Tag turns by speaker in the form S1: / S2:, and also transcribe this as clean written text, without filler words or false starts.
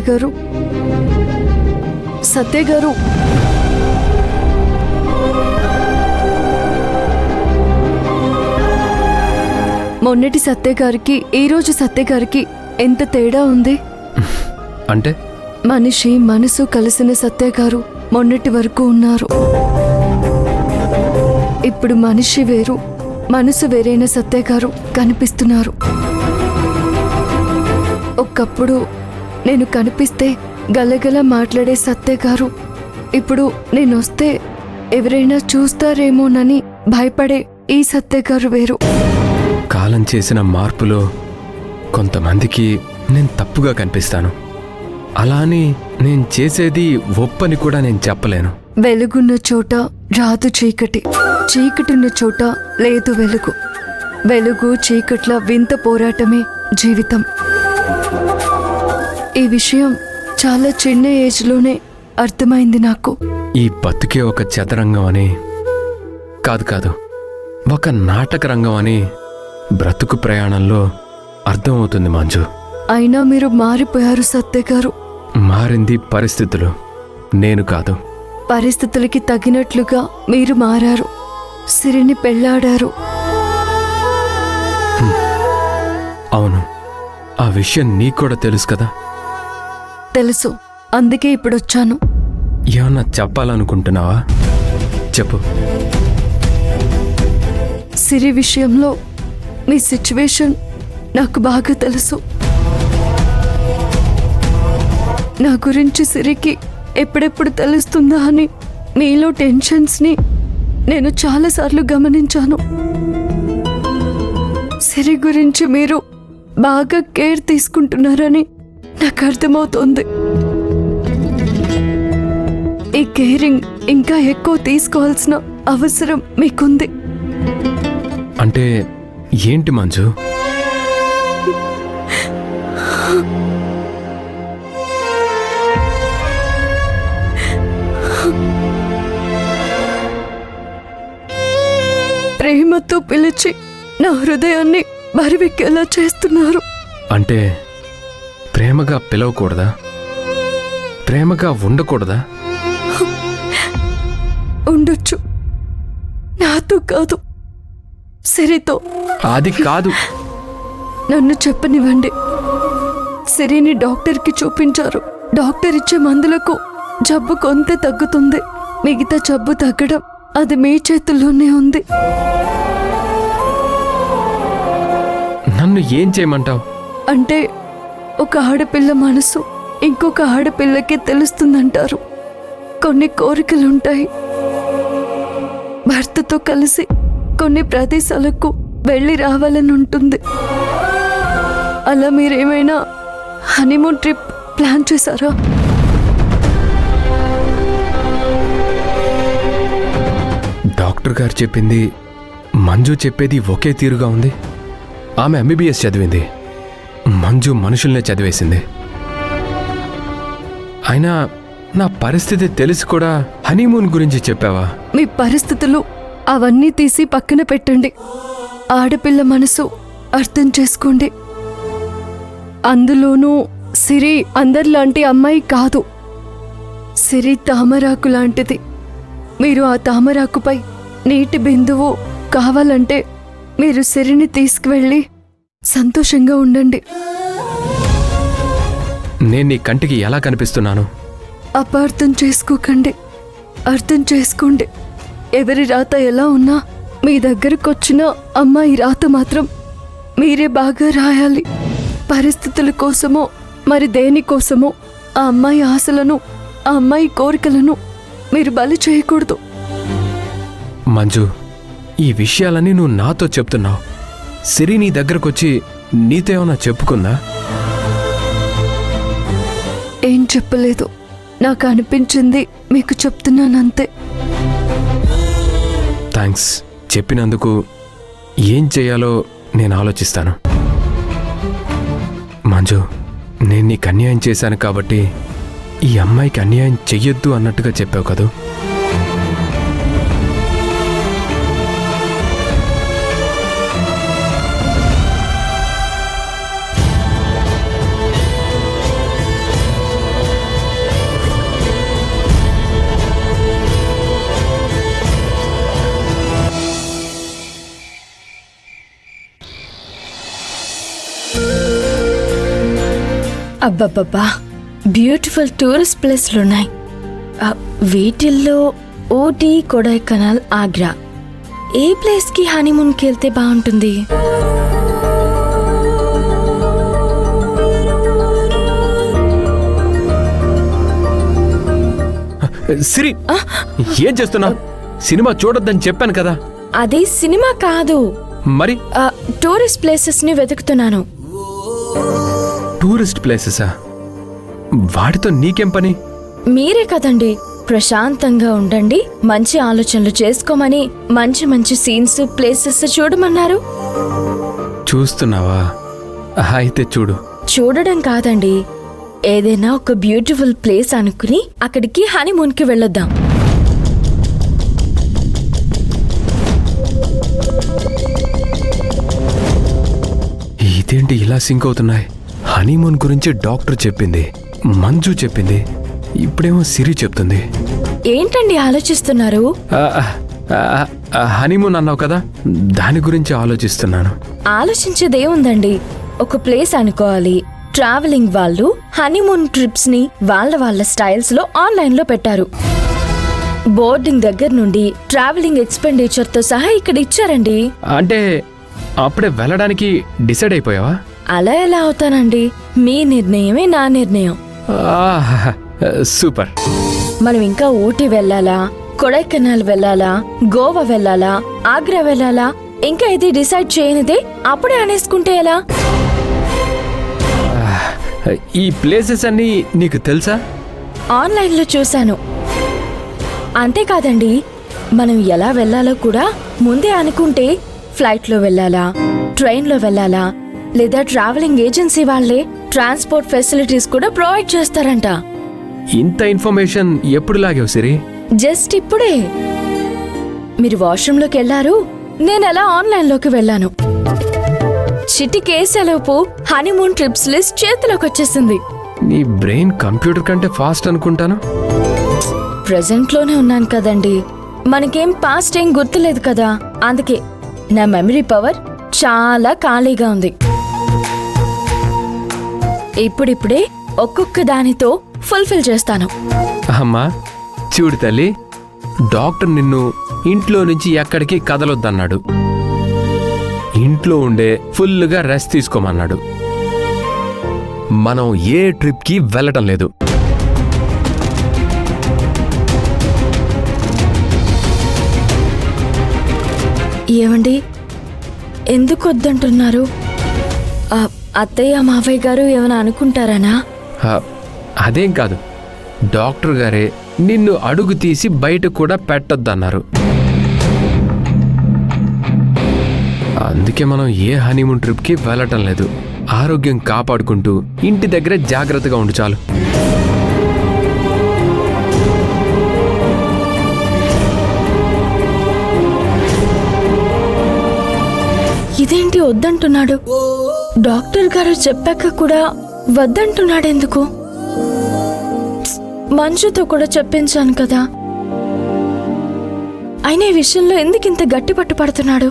S1: గారు, సత్య గారు. మొన్నటి సత్య గారికి ఈరోజు సత్య గారికి ఎంత తేడా ఉంది
S2: అంటే?
S1: మనిషి మనసు కలిసిన సత్య గారు మొన్నటి వరకు ఉన్నారు. ఇప్పుడు మనిషి వేరు మనసు వేరైన సత్య గారు కనిపిస్తున్నారు. ఒకప్పుడు నేను కనిపిస్తే గలగల మాట్లాడే సత్య గారు ఇప్పుడు నేనొస్తే ఎవరైనా చూస్తారేమోనని భయపడే ఈ సత్య గారు వేరు.
S2: కాలం చేసిన మార్పులో కొంతమందికి నేను తప్పుగా కనిపిస్తాను. అలా అని నేను చేసేది ఒప్పని కూడా నేను చెప్పలేను.
S1: వెలుగున్న చోట రాదు చీకటి, చీకటున్న చోట లేదు వెలుగు. వెలుగు చీకట్ల వింత పోరాటమే జీవితం. ఈ విషయం చాలా చిన్న ఏజ్లోనే అర్థమైంది నాకు.
S2: ఈ బతుకే ఒక చదరంగం అని కాదు, ఒక నాటక రంగం అని బ్రతుకు ప్రయాణంలో అర్థమవుతుంది మంజు.
S1: అయినా మీరు మారిపోయారు సత్య గారు.
S2: మారింది పరిస్థితులు, నేను కాదు.
S1: పరిస్థితులకి తగినట్లుగా మీరు మారారు. సిరిని పెళ్లాడారు.
S2: అవును, ఆ విషయం నీకు కూడా తెలుసు కదా.
S1: తెలుసు, అందుకే ఇప్పుడొచ్చాను.
S2: ఏమన్నా చెప్పాలనుకుంటున్నావా? చెప్పు.
S1: సిరి విషయంలో మీ సిచ్యువేషన్ నాకు బాగా తెలుసు. నా గురించి సిరికి ఎప్పుడెప్పుడు తెలుస్తుందా అని మీలో టెన్షన్స్ని నేను చాలాసార్లు గమనించాను. సిరి గురించి మీరు బాగా కేర్ తీసుకుంటున్నారని నాకు అర్థమవుతోంది. ఈ కేరింగ్ ఇంకా ఎక్కువ తీసుకోవాల్సిన అవసరం మీకుంది.
S2: అంటే ఏంటి మంజు?
S1: ప్రేమతో పిలిచి నా హృదయాన్ని బరివెక్కేలా చేస్తున్నారు.
S2: అంటే ప్రేమగా పిలవకూడదా? ప్రేమగా ఉండకూడదా?
S1: ఉండొచ్చు, నాతో కాదు, సిరితో.
S2: అది కాదు.
S1: నన్ను చెప్పనివ్వండి. సిరిని డాక్టర్కి చూపించారు. డాక్టర్ ఇచ్చే మందులకు జబ్బు కొంత తగ్గుతుంది. మిగతా జబ్బు తగ్గడం అది మీ చేతుల్లోనే ఉంది.
S2: నన్ను ఏం చేయమంటావు?
S1: అంటే ఒక ఆడపిల్ల మనసు ఇంకొక ఆడపిల్లకి తెలుస్తుందంటారు. కొన్ని కోరికలుంటాయి. భర్తతో కలిసి కొన్ని ప్రదేశాలకు వెళ్ళి రావాలని ఉంటుంది. అలా మీరేమైనా హనీమూన్ ట్రిప్ ప్లాన్ చేశారా?
S2: డాక్టర్ గారు చెప్పింది మంజు చెప్పేది ఒకే తీరుగా ఉంది. ఆమె ఎంబీబీఎస్ చదివింది, మంజు మనుషుల్నే చదివేసింది. అయినా నా పరిస్థితి తెలిసి కూడా హనీమూన్ గురించి చెప్పావా?
S1: మీ పరిస్థితులు అవన్నీ తీసి పక్కన పెట్టండి. ఆడపిల్ల మనసు అర్థం చేసుకోండి. అందులోనూ సిరి అందరిలాంటి అమ్మాయి కాదు. సిరి తామరాకు లాంటిది. మీరు ఆ తామరాకుపై నీటి బిందువు కావాలంటే మీరు సిరిని తీసుకువెళ్ళి సంతోషంగా ఉండండి.
S2: నేను నీ కంటికి ఎలా కనిపిస్తున్నాను?
S1: అపార్థం చేసుకోకండి, అర్థం చేసుకోండి. ఎవరి రాత ఎలా ఉన్నా మీ దగ్గరకొచ్చిన అమ్మాయి రాత మాత్రం మీరే బాగా రాయాలి. పరిస్థితుల కోసమో మరి దేనికోసమో ఆ అమ్మాయి ఆశలను, ఆ అమ్మాయి కోరికలను మీరు బలి చేయకూడదు.
S2: మంజు, ఈ విషయాలన్నీ నువ్వు నాతో చెప్తున్నావు. సిరి నీ దగ్గరకొచ్చి నీతో ఏమన్నా చెప్పుకుందా?
S1: ఏం చెప్పలేదు. నాకు అనిపించింది మీకు చెప్తున్నానంతే.
S2: థ్యాంక్స్. చెప్పినందుకు ఏం చేయాలో నేను ఆలోచిస్తాను. మంజు, నేను నీకు అన్యాయం చేశాను కాబట్టి ఈ అమ్మాయికి అన్యాయం చెయ్యొద్దు అన్నట్టుగా చెప్పావు కదూ.
S1: అబ్బబ్బబ్బా, బ్యూటిఫుల్ టూరిస్ట్ ప్లేస్లు ఉన్నాయి. వీటిల్లో ఊటీ, కొడైకెనాల్, ఆగ్రా. ఏ ప్లేస్కి హనీమూన్కి వెళ్తే బాగుంటుంది?
S2: సిరి, ఏం చేస్తున్నా? సినిమా చూడొద్దని చెప్పాను కదా.
S1: అది సినిమా కాదు,
S2: మరి
S1: టూరిస్ట్ ప్లేసెస్ ని వెతుకుతున్నాను.
S2: టూరిస్ట్ ప్లేసెసా? వాటితో నీకేం పని?
S1: మీరే కదండి ప్రశాంతంగా ఉండండి, మంచి ఆలోచనలు చేసుకోమని మంచి మంచి సీన్స్, ప్లేసెస్ చూడమన్నారు.
S2: చూస్తున్నావా? అయితే చూడు.
S1: చూడడం కాదండి, ఏదైనా ఒక బ్యూటిఫుల్ ప్లేస్ అనుకుని అక్కడికి హనీమూన్కి వెళ్ళొద్దాం.
S2: ఇదేంటి ఇలా సింక్ అవుతున్నాయి? హనీమూన్ గురించి డాక్టర్ చెప్పింది, మంజు చెప్పింది, ఇప్పుడేమో సిరి చెప్తుంది.
S1: ఏంటండి ఆలోచిస్తున్నారు?
S2: హనీమూన్ అన్నావు కదా, దాని గురించి ఆలోచిస్తున్నాను.
S1: ఆలోచించేదేముందండి, ఒక ప్లేస్ అనుకోవాలి. ట్రావెలింగ్ వాళ్ళు హనీమూన్ ట్రిప్స్ ని వాళ్ళ స్టైల్స్ లో ఆన్లైన్ లో పెట్టారు. బోర్డింగ్ దగ్గర నుండి ట్రావెలింగ్ ఎక్స్పెండిచర్ తో సహా ఇక్కడ ఇచ్చారండి.
S2: అంటే అప్పుడే వెళ్ళడానికి డిసైడ్ అయిపోయావా?
S1: అలా ఎలా అవుతానండి, మీ నిర్ణయమే నా నిర్ణయం.
S2: సూపర్.
S1: మనం ఇంకా ఊటీ వెళ్ళాలా, కొడైకెనాల్ వెళ్ళాలా, గోవా వెళ్ళాలా, ఆగ్రా వెళ్ళాలా, ఇంకా ఇది డిసైడ్ చేయనిదే అప్పుడే అనేసుకుంటే ఎలా?
S2: ఈ ప్లేసెస్ అన్నీ నీకు తెలుసా?
S1: ఆన్లైన్లో చూశాను. అంతేకాదండి, మనం ఎలా వెళ్ళాలో కూడా ముందే అనుకుంటే ఫ్లైట్లో వెళ్ళాలా, ట్రైన్లో వెళ్ళాలా, లేదా ట్రావెలింగ్ ఏజెన్సీ వాళ్ళే ట్రాన్స్పోర్ట్ ఫెసిలిటీస్ కూడా ప్రొవైడ్ చేస్తారంట.
S2: ఇంత ఇన్ఫర్మేషన్ ఎప్పుడు లాగావు సిరి?
S1: జస్ట్ ఇప్పుడే. మీరు వాష్రూమ్లోకి వెళ్ళారు, నేను అలా ఆన్లైన్లోకి వెళ్ళాను. చిటికేసేలోపు హనీమూన్ ట్రిప్స్ లిస్ట్ చేతిలోకి వచ్చేసింది.
S2: నీ బ్రెయిన్ కంప్యూటర్ కంటే ఫాస్ట్ అనుకుంటాను.
S1: ప్రెజెంట్లోనే ఉన్నాను కదండి, మనకేం పాస్ట్ ఏం గుర్తులేదు కదా, అందుకే నా మెమరీ పవర్ చాలా ఖాళీగా ఉంది. ఇప్పుడిప్పుడే ఒక్కొక్క దానితో ఫుల్ఫిల్ చేస్తాను.
S2: అమ్మా చూడు తల్లి, డాక్టర్ నిన్ను ఇంట్లో నుంచి ఎక్కడికి కదలొద్దన్నాడు. ఇంట్లో ఉండే ఫుల్గా రెస్ట్ తీసుకోమన్నాడు. మనం ఏ ట్రిప్కి వెళ్ళటం లేదు.
S1: ఏమండి, ఎందుకు వద్దంటున్నారు? అత్తయ్య మావయ్య గారు ఏమైనా అనుకుంటారనా?
S2: అదేం కాదు, డాక్టర్ గారే నిన్ను అడుగు తీసి బయట కూడా పెట్టొద్దన్నారు. అందుకే మనం ఏ హనీమూన్ ట్రిప్కి వెళ్ళటం లేదు. ఆరోగ్యం కాపాడుకుంటూ ఇంటి దగ్గర జాగ్రత్తగా ఉండు చాలు.
S1: ఇదేంటి వద్దంటున్నాడు? డాక్టర్ గారు చెప్పాక కూడా వద్దంటున్నాడెందుకు? మంజుతో కూడా చెప్పించాను కదా, అయినా ఈ విషయంలో ఎందుకు ఇంత గట్టి పట్టుపడుతున్నాడు?